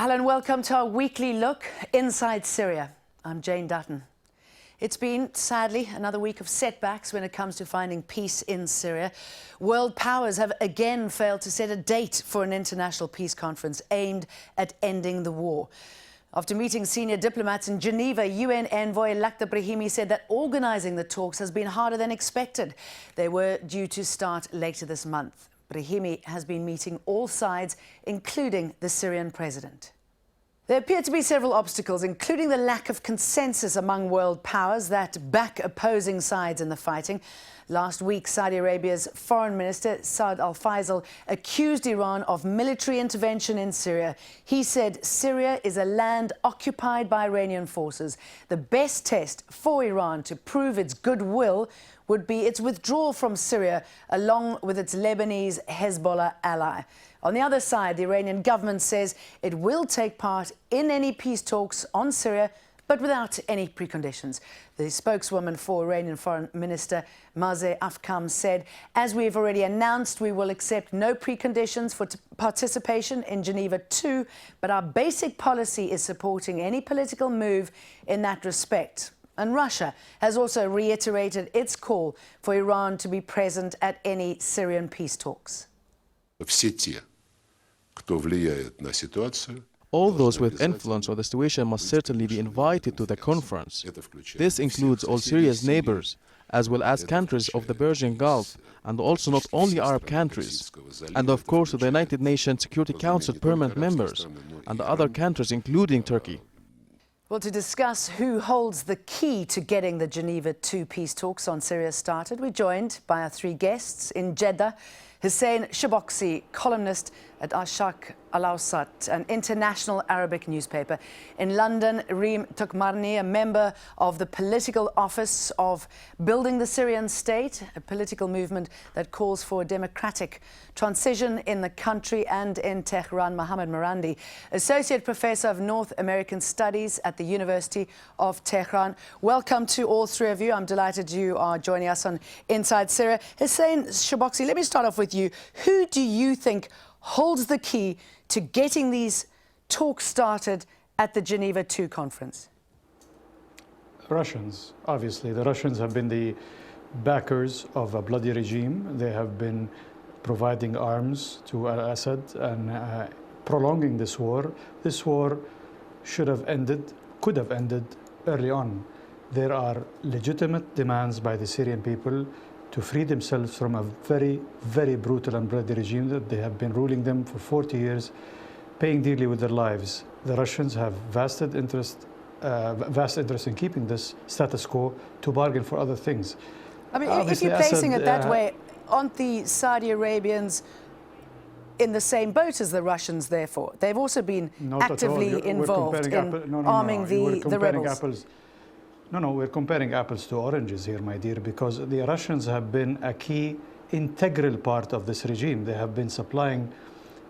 Hello and welcome to our weekly look inside Syria. I'm Jane Dutton. It's been, sadly, another week of setbacks when it comes to finding peace in Syria. World powers have again failed to set a date for an international peace conference aimed at ending the war. After meeting senior diplomats in Geneva, UN envoy Lakhdar Brahimi said that organising the talks has been harder than expected. They were due to start later this month. Brahimi has been meeting all sides, including the Syrian president. There appear to be several obstacles, including the lack of consensus among world powers that back opposing sides in the fighting. Last week, Saudi Arabia's foreign minister, Saud al-Faisal, accused Iran of military intervention in Syria. He said Syria is a land occupied by Iranian forces. The best test for Iran to prove its goodwill would be its withdrawal from Syria, along with its Lebanese Hezbollah ally. On the other side, the Iranian government says it will take part in any peace talks on Syria, but without any preconditions. The spokeswoman for Iranian Foreign Minister Mazeh Afkam said, as we've already announced, we will accept no preconditions for participation in Geneva II, but our basic policy is supporting any political move in that respect. And Russia has also reiterated its call for Iran to be present at any Syrian peace talks. All those with influence on the situation must certainly be invited to the conference. This includes all Syria's neighbors, as well as countries of the Persian Gulf, and also not only Arab countries, and of course the United Nations Security Council permanent members, and other countries including Turkey. Well, to discuss who holds the key to getting the Geneva II peace talks on Syria started, we're joined by our three guests. In Jeddah, Hussein Shobokshi, columnist at Asharq Alawsat, an international Arabic newspaper. In London, Reem Turkmani, a member of the political office of Building the Syrian State, a political movement that calls for a democratic transition in the country. And in Tehran, Mohammad Marandi, Associate Professor of North American Studies at the University of Tehran. Welcome to all three of you. I'm delighted you are joining us on Inside Syria. Hussein Shobokshi, let me start off with you. Who do you think holds the key to getting these talks started at the Geneva II conference? Russians, obviously. The Russians have been the backers of a bloody regime. They have been providing arms to al-assad and prolonging this war. This war should have ended, could have ended early on. There are legitimate demands by the Syrian people to free themselves from a very, very brutal and bloody regime that they have been ruling them for 40 years, paying dearly with their lives. The Russians have vast interest in keeping this status quo to bargain for other things. I mean, if you're placing it that way, aren't the Saudi Arabians in the same boat as the Russians, therefore? They've also been actively involved in arming the rebels. No, we're comparing apples to oranges here, my dear, because the Russians have been a key, integral part of this regime. They have been supplying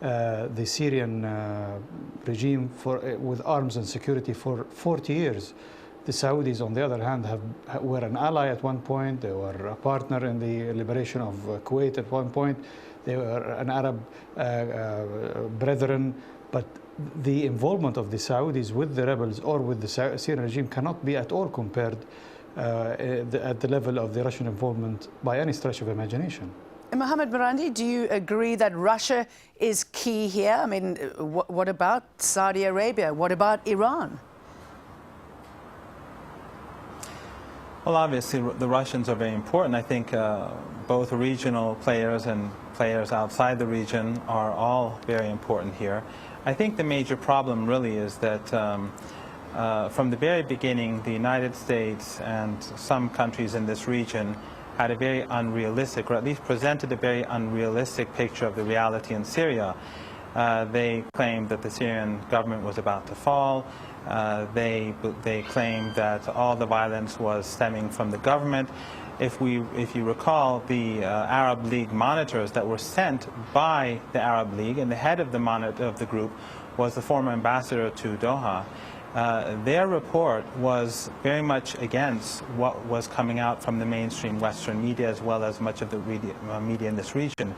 the Syrian regime with arms and security for 40 years. The Saudis, on the other hand, were an ally at one point. They were a partner in the liberation of Kuwait at one point. They were an Arab brethren, but the involvement of the Saudis with the rebels or with the Syrian regime cannot be at all compared at the level of the Russian involvement by any stretch of imagination. Mohammad Marandi, do you agree that Russia is key here? I mean, what about Saudi Arabia? What about Iran? Well, obviously, the Russians are very important. I think both regional players and players outside the region are all very important here. I think the major problem really is that from the very beginning, the United States and some countries in this region had a very unrealistic, or at least presented a very unrealistic picture of the reality in Syria. They claimed that the Syrian government was about to fall. They claimed that all the violence was stemming from the government. If you recall, the Arab League monitors that were sent by the Arab League, and the head of the group was the former ambassador to Doha. Their report was very much against what was coming out from the mainstream Western media, as well as much of the media in this region.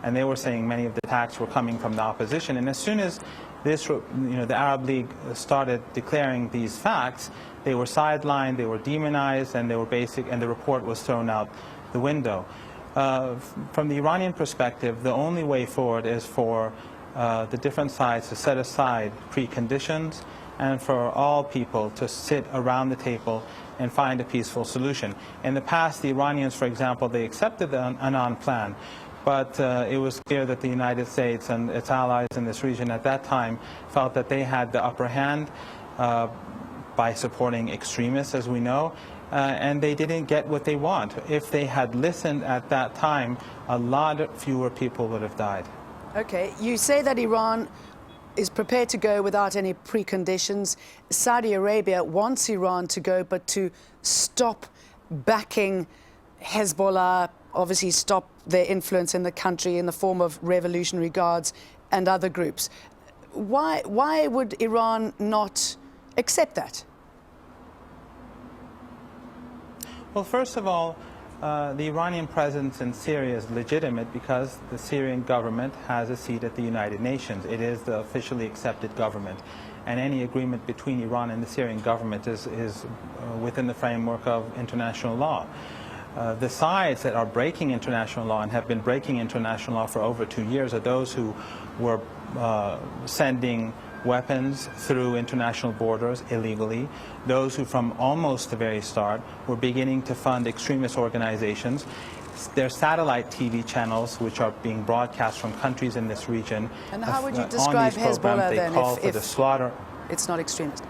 And they were saying many of the attacks were coming from the opposition. And as soon as the Arab League started declaring these facts, they were sidelined, they were demonized, and and the report was thrown out the window. From the Iranian perspective, the only way forward is for the different sides to set aside preconditions and for all people to sit around the table and find a peaceful solution. In the past, the Iranians, for example, they accepted the Annan plan, but it was clear that the United States and its allies in this region at that time felt that they had the upper hand by supporting extremists, as we know, and they didn't get what they want. If they had listened at that time, a lot fewer people would have died. Okay, you say that Iran is prepared to go without any preconditions. Saudi Arabia wants Iran to go, but to stop backing Hezbollah, obviously stop their influence in the country in the form of Revolutionary Guards and other groups. Why would Iran not accept that? Well, first of all, the Iranian presence in Syria is legitimate because the Syrian government has a seat at the United Nations. It is the officially accepted government. And any agreement between Iran and the Syrian government is within the framework of international law. The sides that are breaking international law and have been breaking international law for over 2 years are those who were sending weapons through international borders illegally, those who from almost the very start were beginning to fund extremist organizations. Their satellite TV channels, which are being broadcast from countries in this region. And how would you describe Hezbollah then, if the slaughter? It's not extremist?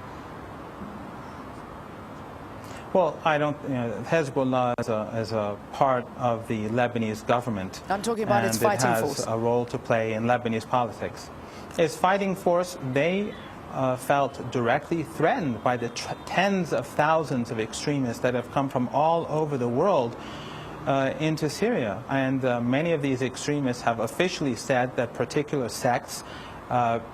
Well, I don't. Hezbollah is a part of the Lebanese government. I'm talking about its fighting force. And it has a role to play in Lebanese politics. Its fighting force, they felt directly threatened by the tens of thousands of extremists that have come from all over the world into Syria. And many of these extremists have officially said that particular sects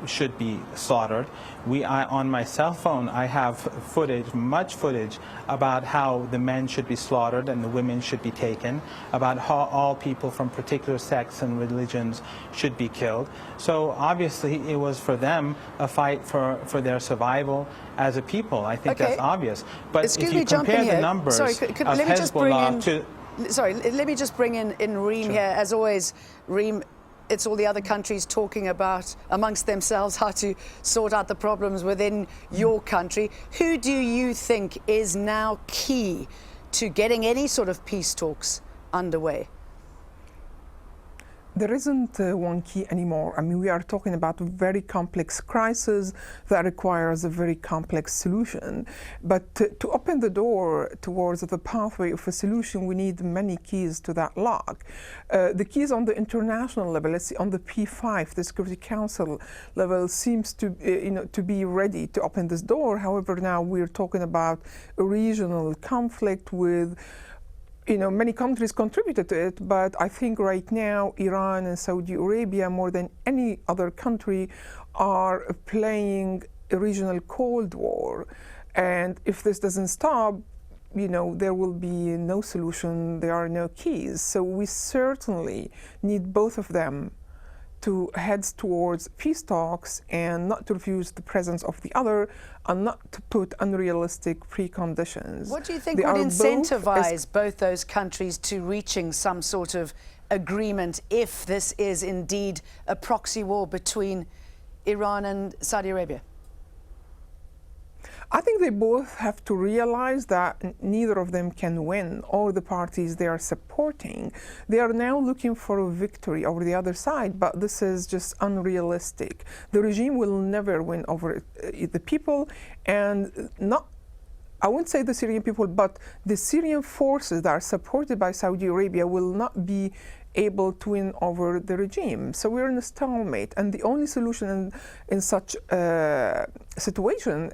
should be slaughtered. On my cell phone, I have footage, much footage, about how the men should be slaughtered and the women should be taken, about how all people from particular sects and religions should be killed. So obviously it was for them a fight for their survival as a people. I think that's obvious. But if you compare the numbers of Hezbollah to... Sorry, let me just bring in Reem here. As always, Reem, it's all the other countries talking about amongst themselves how to sort out the problems within your country. Who do you think is now key to getting any sort of peace talks underway? There isn't one key anymore. I mean, we are talking about a very complex crisis that requires a very complex solution. But to open the door towards the pathway of a solution, we need many keys to that lock. The keys on the international level, let's see, on the P5, the Security Council level, seems to, to be ready to open this door. However, now we're talking about a regional conflict with many countries contributed to it, but I think right now Iran and Saudi Arabia, more than any other country, are playing a regional Cold War. And if this doesn't stop, there will be no solution, there are no keys. So we certainly need both of them to head towards peace talks and not to refuse the presence of the other and not to put unrealistic preconditions. What do you think would incentivize both those countries to reaching some sort of agreement if this is indeed a proxy war between Iran and Saudi Arabia? I think they both have to realize that neither of them can win, or the parties they are supporting. They are now looking for a victory over the other side, but this is just unrealistic. The regime will never win over the people, and I wouldn't say the Syrian people, but the Syrian forces that are supported by Saudi Arabia will not be able to win over the regime. So we're in a stalemate, and the only solution in such a situation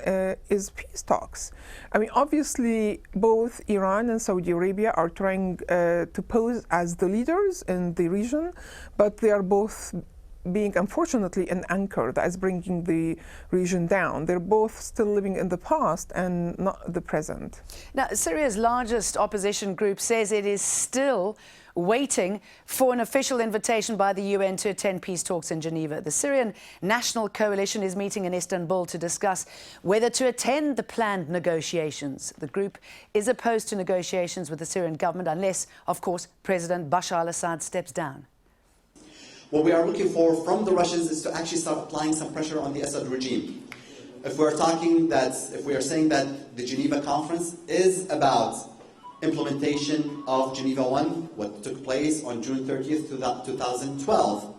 is peace talks. I mean, obviously, both Iran and Saudi Arabia are trying to pose as the leaders in the region, but they are both being, unfortunately, an anchor that is bringing the region down. They're both still living in the past and not the present. Now, Syria's largest opposition group says it is still waiting for an official invitation by the UN to attend peace talks in Geneva. The Syrian National Coalition is meeting in Istanbul to discuss whether to attend the planned negotiations. The group is opposed to negotiations with the Syrian government unless, of course, President Bashar al-Assad steps down. What we are looking for from the Russians is to actually start applying some pressure on the Assad regime. If we are saying that the Geneva conference is about implementation of Geneva 1, what took place on June 30th, 2012,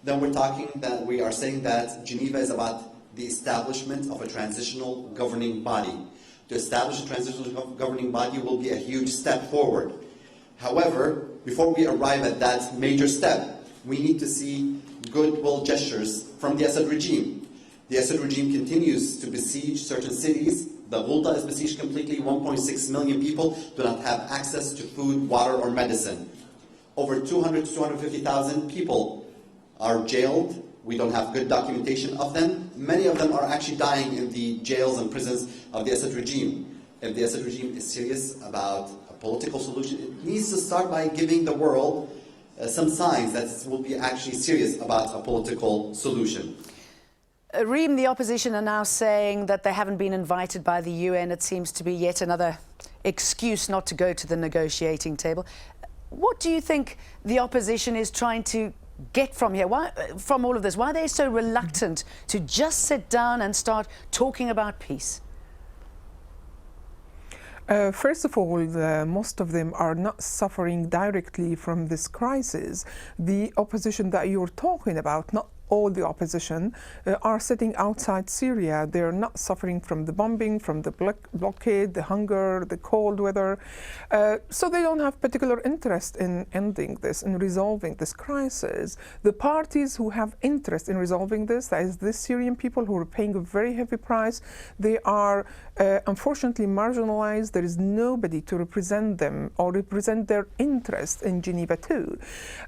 then we are saying that Geneva is about the establishment of a transitional governing body. To establish a transitional governing body will be a huge step forward. However, before we arrive at that major step, we need to see goodwill gestures from the Assad regime. The Assad regime continues to besiege certain cities. The Ghouta is besieged completely. 1.6 million people do not have access to food, water, or medicine. Over 200 to 250,000 people are jailed. We don't have good documentation of them. Many of them are actually dying in the jails and prisons of the Assad regime. If the Assad regime is serious about a political solution, it needs to start by giving the world some signs that it will be actually serious about a political solution. Reem, the opposition are now saying that they haven't been invited by the UN. It seems to be yet another excuse not to go to the negotiating table. What do you think the opposition is trying to get from here? From all of this? Why are they so reluctant to just sit down and start talking about peace? First of all, most of them are not suffering directly from this crisis. The opposition that you're talking about, not all the opposition, are sitting outside Syria. They're not suffering from the bombing, from the blockade, the hunger, the cold weather. So they don't have particular interest in ending this, in resolving this crisis. The parties who have interest in resolving this, that is the Syrian people who are paying a very heavy price, they are unfortunately marginalized. There is nobody to represent them or represent their interest in Geneva too.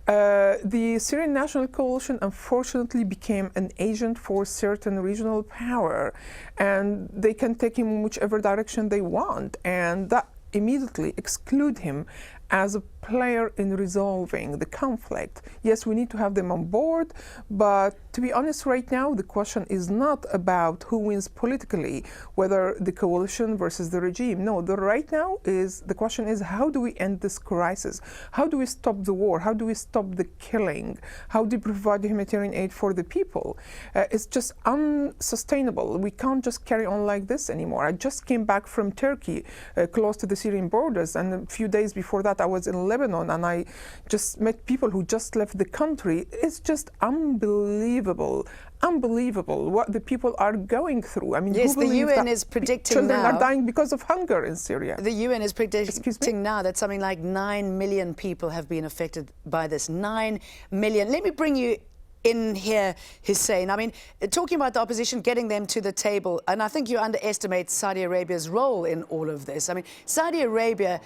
The Syrian National Coalition unfortunately became an agent for certain regional power, and they can take him in whichever direction they want, and that immediately exclude him as a player in resolving the conflict. Yes, we need to have them on board, but to be honest, right now, the question is not about who wins politically, whether the coalition versus the regime. No, right now the question is, how do we end this crisis? How do we stop the war? How do we stop the killing? How do we provide humanitarian aid for the people? It's just unsustainable. We can't just carry on like this anymore. I just came back from Turkey, close to the Syrian borders, and a few days before that, I was in Lebanon, and I just met people who just left the country. It's just unbelievable what the people are going through. I mean, yes, the UN is predicting children now are dying because of hunger in Syria. The UN is predicting now that something like 9 million people have been affected by this. 9 million. Let me bring you in here, Hussein. I mean, talking about the opposition, getting them to the table, and I think you underestimate Saudi Arabia's role in all of this. I mean, Saudi Arabia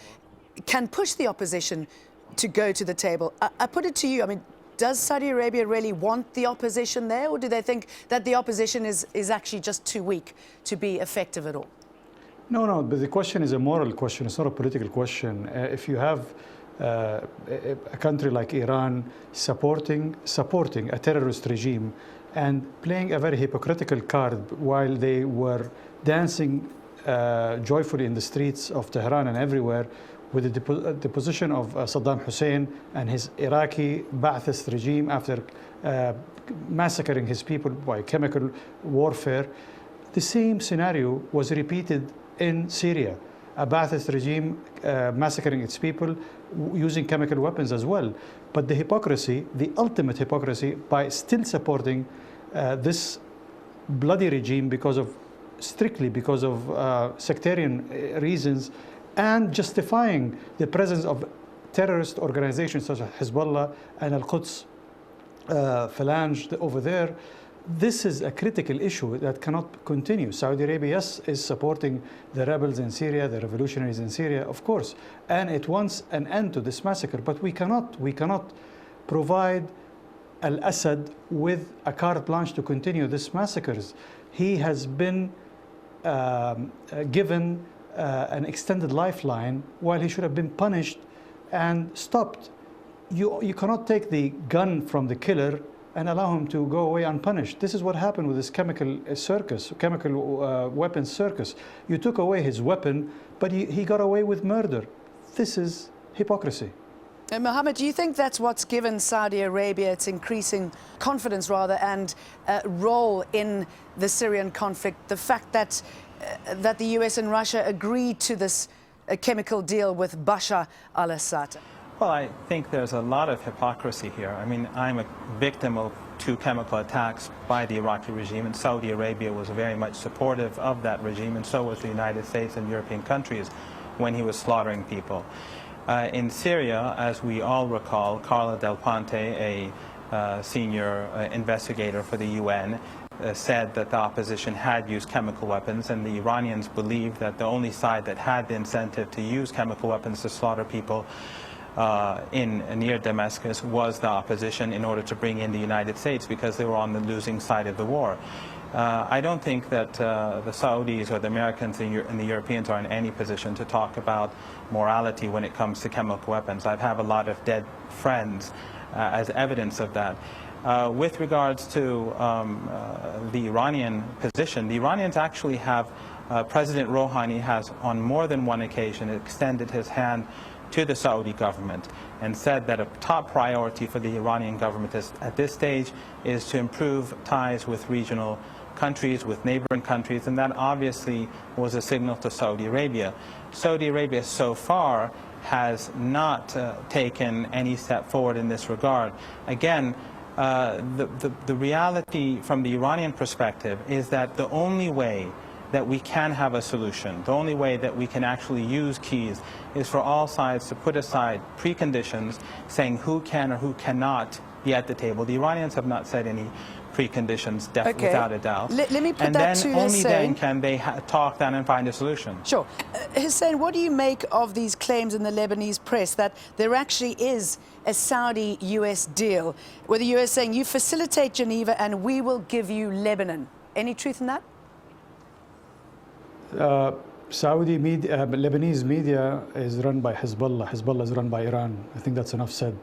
can push the opposition to go to the table. I put it to you, I mean, does Saudi Arabia really want the opposition there, or do they think that the opposition is actually just too weak to be effective at all? No, but the question is a moral question. It's not a political question. If you have a country like Iran supporting a terrorist regime and playing a very hypocritical card while they were dancing joyfully in the streets of Tehran and everywhere, with the position of Saddam Hussein and his Iraqi Ba'athist regime after massacring his people by chemical warfare. The same scenario was repeated in Syria. A Ba'athist regime massacring its people using chemical weapons as well. But the hypocrisy, the ultimate hypocrisy, by still supporting this bloody regime strictly because of sectarian reasons, and justifying the presence of terrorist organizations such as Hezbollah and Al-Quds Phalange over there. This is a critical issue that cannot continue. Saudi Arabia, yes, is supporting the rebels in Syria, the revolutionaries in Syria, of course, and it wants an end to this massacre. But we cannot provide al-Assad with a carte blanche to continue these massacres. He has been given an extended lifeline while he should have been punished and stopped. You cannot take the gun from the killer and allow him to go away unpunished. This is what happened with this chemical weapons circus. You took away his weapon, but he got away with murder. This is hypocrisy. Mohammed, do you think that's what's given Saudi Arabia its increasing confidence, rather, and role in the Syrian conflict? The fact that the US and Russia agreed to this chemical deal with Bashar al-Assad? Well, I think there's a lot of hypocrisy here. I mean, I'm a victim of 2 chemical attacks by the Iraqi regime, and Saudi Arabia was very much supportive of that regime, and so was the United States and European countries when he was slaughtering people. In Syria, as we all recall, Carla Del Ponte, a senior investigator for the UN, said that the opposition had used chemical weapons, and the Iranians believed that the only side that had the incentive to use chemical weapons to slaughter people near Damascus was the opposition, in order to bring in the United States, because they were on the losing side of the war. I don't think that the Saudis or the Americans and the Europeans are in any position to talk about morality when it comes to chemical weapons. I have a lot of dead friends as evidence of that. With regards to the Iranian position, the Iranians actually have, President Rouhani has on more than one occasion extended his hand to the Saudi government and said that a top priority for the Iranian government at this stage is to improve ties with regional countries, with neighboring countries, and that obviously was a signal to Saudi Arabia. Saudi Arabia so far has not taken any step forward in this regard. Again, the reality from the Iranian perspective is that the only way that we can have a solution, the only way that we can actually use keys, is for all sides to put aside preconditions saying who can or who cannot be at the table. The Iranians have not set any preconditions, definitely, without a doubt. Let me put and that then to only Hussein. then can they talk then and find a solution. Sure. Hussein, what do you make of these claims in the Lebanese press that there actually is a Saudi-US deal, where the US saying you facilitate Geneva and we will give you Lebanon? Any truth in that? Saudi media, Lebanese media is run by Hezbollah. Hezbollah is run by Iran. I think that's enough said.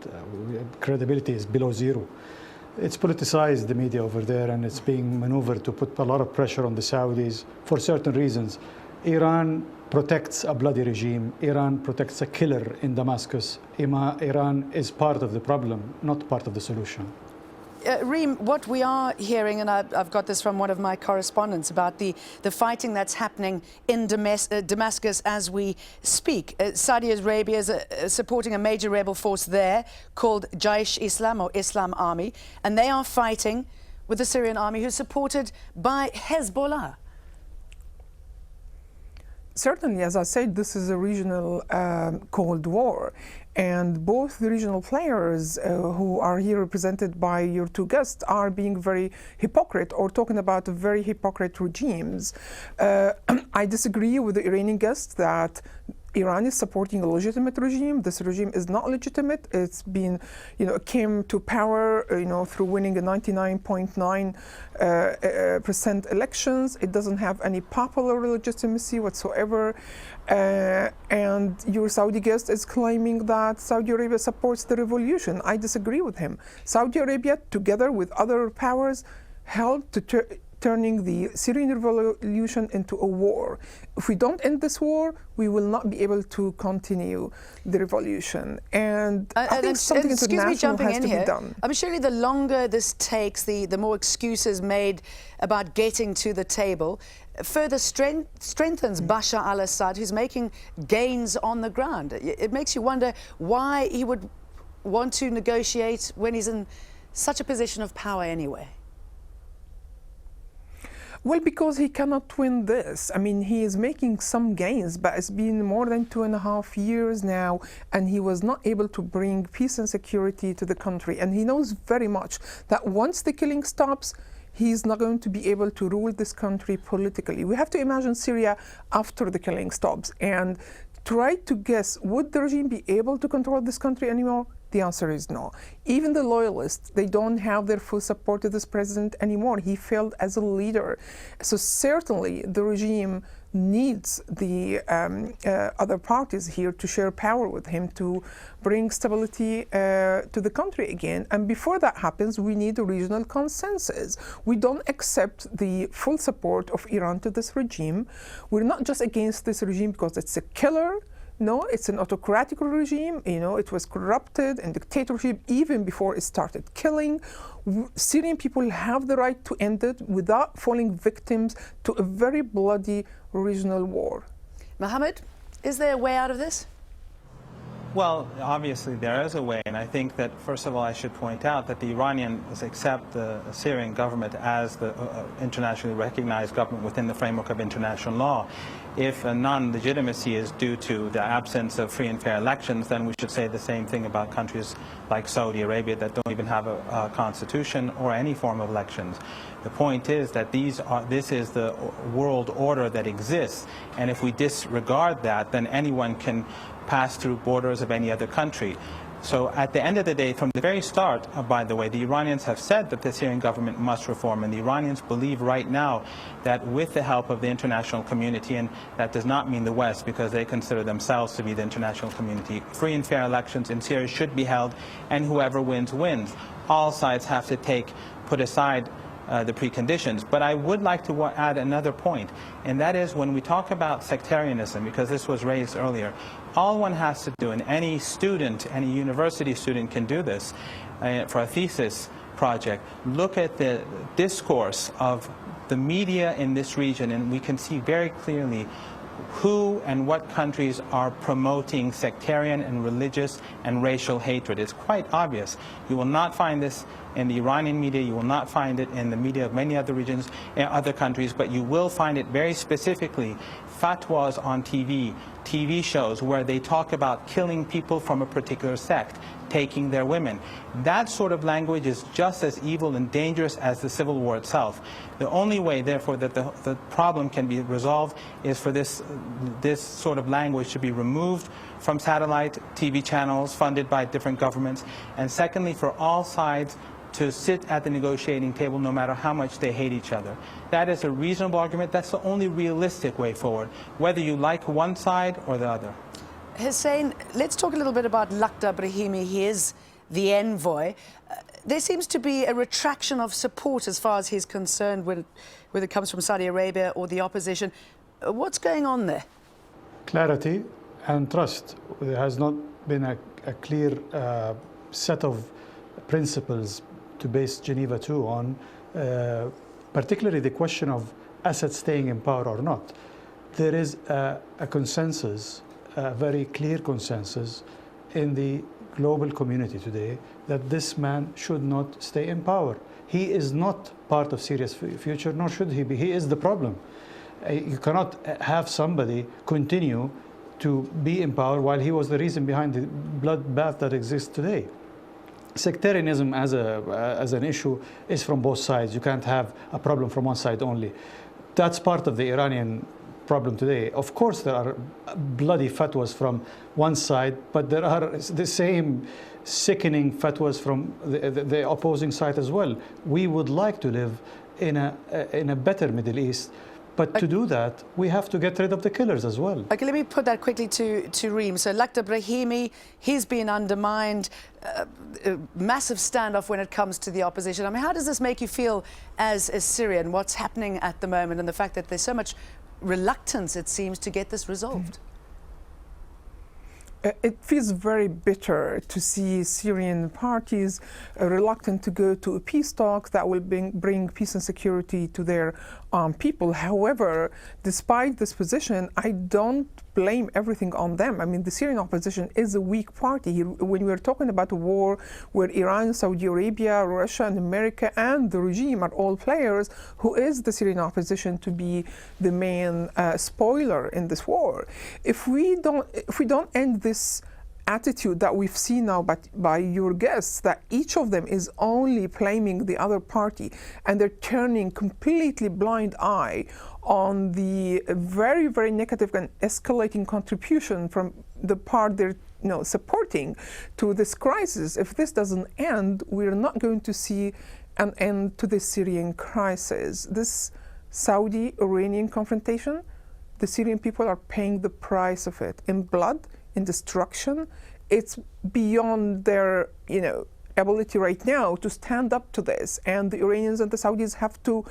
Credibility is below zero. It's politicized, the media over there, and it's being maneuvered to put a lot of pressure on the Saudis for certain reasons. Iran protects a bloody regime. Iran protects a killer in Damascus. Iran is part of the problem, not part of the solution. Reem, what we are hearing, and I've got this from one of my correspondents, about the fighting that's happening in Damascus as we speak. Saudi Arabia is supporting a major rebel force there called Jaish Islam, or Islam Army, and they are fighting with the Syrian army, who's supported by Hezbollah. Certainly, as I said, this is a regional Cold War, and both the regional players who are here represented by your 2 guests are being very hypocrite, or talking about very hypocrite regimes. I disagree with the Iranian guests that Iran is supporting a legitimate regime. This regime is not legitimate. It's been, came to power, through winning a 99.9% elections. It doesn't have any popular legitimacy whatsoever. And your Saudi guest is claiming that Saudi Arabia supports the revolution. I disagree with him. Saudi Arabia, together with other powers, helped to turning the Syrian revolution into a war. If we don't end this war, we will not be able to continue the revolution. And I think something international has to be done. I'm surely the longer this takes, the more excuses made about getting to the table, further strengthens Bashar al-Assad, who's making gains on the ground. It makes you wonder why he would want to negotiate when he's in such a position of power anyway. Well, because he cannot win this. I mean, he is making some gains, but it's been more than 2.5 years now, and he was not able to bring peace and security to the country. And he knows very much that once the killing stops, he's not going to be able to rule this country politically. We have to imagine Syria after the killing stops and try to guess, would the regime be able to control this country anymore? The answer is no. Even the loyalists, they don't have their full support to this president anymore. He failed as a leader. So certainly the regime needs the other parties here to share power with him to bring stability to the country again. And before that happens, we need a regional consensus. We don't accept the full support of Iran to this regime. We're not just against this regime because it's a killer. No, it's an autocratic regime. You know, it was corrupted and dictatorship even before it started killing. Syrian people have the right to end it without falling victims to a very bloody regional war. Mohammed, is there a way out of this? Well, obviously there is a way, and I think that, first of all, I should point out that the Iranians accept the Syrian government as the internationally recognized government within the framework of international law. If a non-legitimacy is due to the absence of free and fair elections, then we should say the same thing about countries like Saudi Arabia that don't even have a constitution or any form of elections. The point is that this is the world order that exists, and if we disregard that, then anyone can pass through borders of any other country. So at the end of the day, from the very start, by the way, the Iranians have said that the Syrian government must reform, and the Iranians believe right now that with the help of the international community, and that does not mean the West because they consider themselves to be the international community, free and fair elections in Syria should be held, and whoever wins, wins. All sides have to put aside the preconditions. But I would like to add another point, and that is when we talk about sectarianism, because this was raised earlier, all one has to do, and any student, any university student can do this for a thesis project, look at the discourse of the media in this region, and we can see very clearly who and what countries are promoting sectarian and religious and racial hatred. It's quite obvious. You will not find this in the Iranian media, you will not find it in the media of many other regions, other countries, but you will find it very specifically, fatwas on TV shows where they talk about killing people from a particular sect, taking their women. That sort of language is just as evil and dangerous as the civil war itself. The only way, therefore, that the problem can be resolved is for this sort of language to be removed from satellite TV channels funded by different governments, and secondly, for all sides to sit at the negotiating table no matter how much they hate each other. That is a reasonable argument. That's the only realistic way forward, whether you like one side or the other. Hussein, let's talk a little bit about Lakhdar Brahimi. He is the envoy. There seems to be a retraction of support as far as he's concerned, whether it comes from Saudi Arabia or the opposition. What's going on there? Clarity and trust. There has not been a clear set of principles to base Geneva II on, particularly the question of Assad staying in power or not. There is a consensus, a very clear consensus in the global community today that this man should not stay in power. He is not part of Syria's future, nor should he be. He is the problem. You cannot have somebody continue to be in power while he was the reason behind the bloodbath that exists today. Sectarianism as an issue is from both sides. You can't have a problem from one side only. That's part of the Iranian problem today. Of course, there are bloody fatwas from one side, but there are the same sickening fatwas from the opposing side as well. We would like to live in a better Middle East, but to do that, we have to get rid of the killers as well. Okay, let me put that quickly to Reem. So Lakhdar Brahimi, he's been undermined, massive standoff when it comes to the opposition. I mean, how does this make you feel as a Syrian, what's happening at the moment, and the fact that there's so much reluctance, it seems, to get this resolved? It feels very bitter to see Syrian parties reluctant to go to a peace talk that will bring peace and security to their people. However, despite this position, I don't blame everything on them. I mean, the Syrian opposition is a weak party. When we're talking about a war where Iran, Saudi Arabia, Russia, and America, and the regime are all players, who is the Syrian opposition to be the main spoiler in this war? If we don't end this attitude that we've seen now by your guests, that each of them is only blaming the other party, and they're turning completely blind eye on the very, very negative and escalating contribution from the part they're supporting to this crisis. If this doesn't end, we're not going to see an end to the Syrian crisis. This Saudi-Iranian confrontation, the Syrian people are paying the price of it in blood, in destruction. It's beyond their, ability right now to stand up to this. And the Iranians and the Saudis have to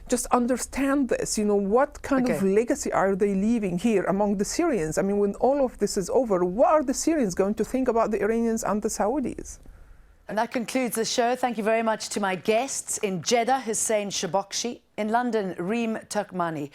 just understand this. What kind of legacy are they leaving here among the Syrians? I mean, when all of this is over, what are the Syrians going to think about the Iranians and the Saudis? And that concludes the show. Thank you very much to my guests. In Jeddah, Hussein Shobokshi. In London, Reem Turkmani.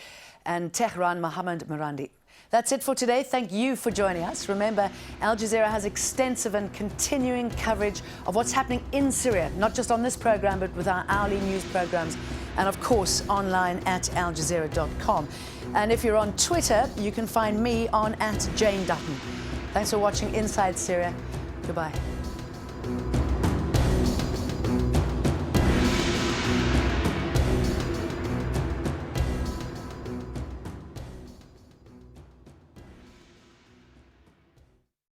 And Tehran, Mohammad Marandi. That's it for today. Thank you for joining us. Remember, Al Jazeera has extensive and continuing coverage of what's happening in Syria, not just on this program, but with our hourly news programs, and of course, online at aljazeera.com. And if you're on Twitter, you can find me on @Jane Dutton. Thanks for watching Inside Syria. Goodbye.